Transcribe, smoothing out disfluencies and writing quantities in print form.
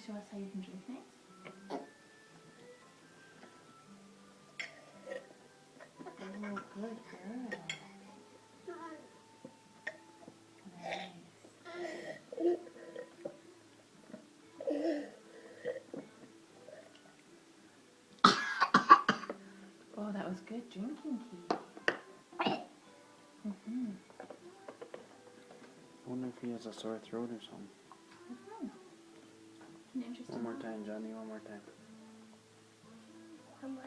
show us how you can drink next? Oh, good girl. Nice. Oh, that was good drinking, Key. Mm-hmm. I wonder if he has a sore throat or something. Mm-hmm. An interesting One more time, Johnny, one more time. One more.